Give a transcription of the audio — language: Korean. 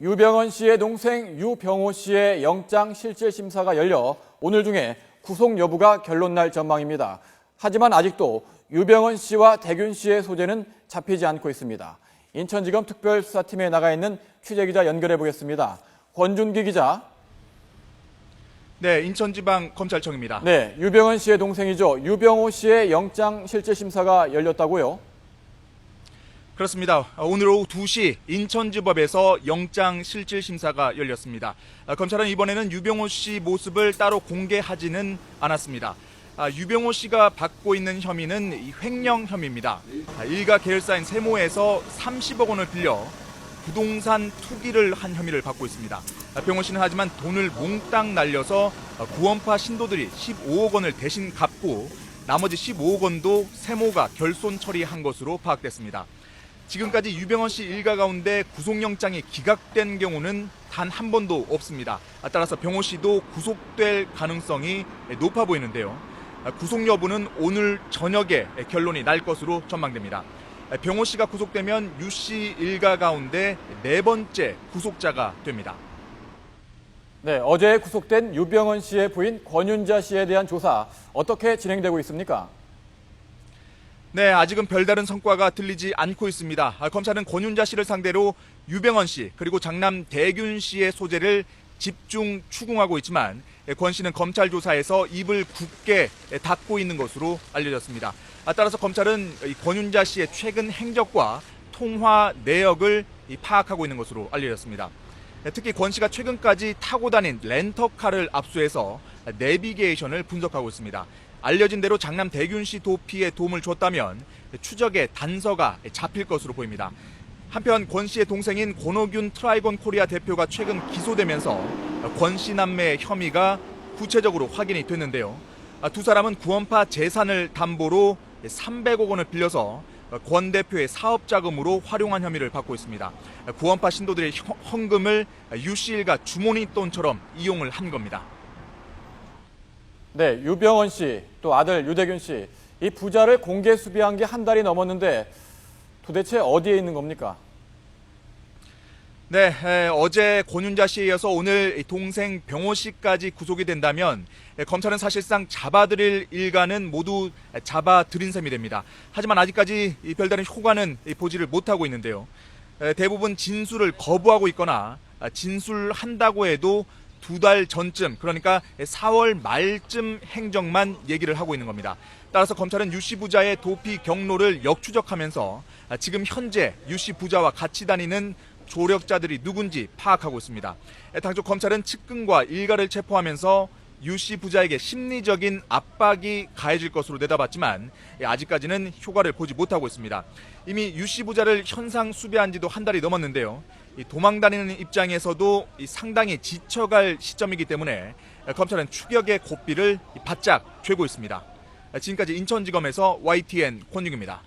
유병헌 씨의 동생 유병호 씨의 영장 실질 심사가 열려 오늘 중에 구속 여부가 결론날 전망입니다. 하지만 아직도 유병헌 씨와 대균 씨의 소재는 잡히지 않고 있습니다. 인천지검 특별수사팀에 나가 있는 취재기자 연결해 보겠습니다. 권준기 기자. 네, 인천지방검찰청입니다. 네, 유병헌 씨의 동생이죠. 유병호 씨의 영장 실질 심사가 열렸다고요? 그렇습니다. 오늘 오후 2시 인천지법에서 영장 실질 심사가 열렸습니다. 검찰은 이번에는 유병호 씨 모습을 따로 공개하지는 않았습니다. 유병호 씨가 받고 있는 혐의는 횡령 혐의입니다. 일가 계열사인 세모에서 30억 원을 빌려 부동산 투기를 한 혐의를 받고 있습니다. 병호 씨는 하지만 돈을 몽땅 날려서 구원파 신도들이 15억 원을 대신 갚고 나머지 15억 원도 세모가 결손 처리한 것으로 파악됐습니다. 지금까지 유병헌 씨 일가 가운데 구속영장이 기각된 경우는 단 한 번도 없습니다. 따라서 병호 씨도 구속될 가능성이 높아 보이는데요. 구속 여부는 오늘 저녁에 결론이 날 것으로 전망됩니다. 병호 씨가 구속되면 유 씨 일가 가운데 네 번째 구속자가 됩니다. 네, 어제 구속된 유병헌 씨의 부인 권윤자 씨에 대한 조사 어떻게 진행되고 있습니까? 네, 아직은 별다른 성과가 들리지 않고 있습니다. 검찰은 권윤자 씨를 상대로 유병헌 씨 그리고 장남 대균 씨의 소재를 집중 추궁하고 있지만 권 씨는 검찰 조사에서 입을 굳게 닫고 있는 것으로 알려졌습니다. 따라서 검찰은 권윤자 씨의 최근 행적과 통화 내역을 파악하고 있는 것으로 알려졌습니다. 특히 권 씨가 최근까지 타고 다닌 렌터카를 압수해서 내비게이션을 분석하고 있습니다. 알려진 대로 장남 대균 씨 도피에 도움을 줬다면 추적의 단서가 잡힐 것으로 보입니다. 한편 권 씨의 동생인 권호균 트라이건 코리아 대표가 최근 기소되면서 권 씨 남매의 혐의가 구체적으로 확인이 됐는데요. 두 사람은 구원파 재산을 담보로 300억 원을 빌려서 권 대표의 사업 자금으로 활용한 혐의를 받고 있습니다. 구원파 신도들의 헌금을 유 씨 일가 주머니 돈처럼 이용을 한 겁니다. 네, 유병헌 씨, 또 아들 유대균 씨, 이 부자를 공개 수배한 게 한 달이 넘었는데 도대체 어디에 있는 겁니까? 네, 어제 권윤자 씨에 이어서 오늘 동생 병호 씨까지 구속이 된다면 검찰은 사실상 잡아들일 일가는 모두 잡아들인 셈이 됩니다. 하지만 아직까지 별다른 효과는 보지를 못하고 있는데요. 대부분 진술을 거부하고 있거나 진술한다고 해도 두 달 전쯤, 그러니까 4월 말쯤 행적만 얘기를 하고 있는 겁니다. 따라서 검찰은 유 씨 부자의 도피 경로를 역추적하면서 지금 현재 유 씨 부자와 같이 다니는 조력자들이 누군지 파악하고 있습니다. 당초 검찰은 측근과 일가를 체포하면서 유 씨 부자에게 심리적인 압박이 가해질 것으로 내다봤지만 아직까지는 효과를 보지 못하고 있습니다. 이미 유 씨 부자를 현상 수배한 지도 한 달이 넘었는데요. 도망다니는 입장에서도 상당히 지쳐갈 시점이기 때문에 검찰은 추격의 고삐를 바짝 쥐고 있습니다. 지금까지 인천지검에서 YTN 권윤기입니다.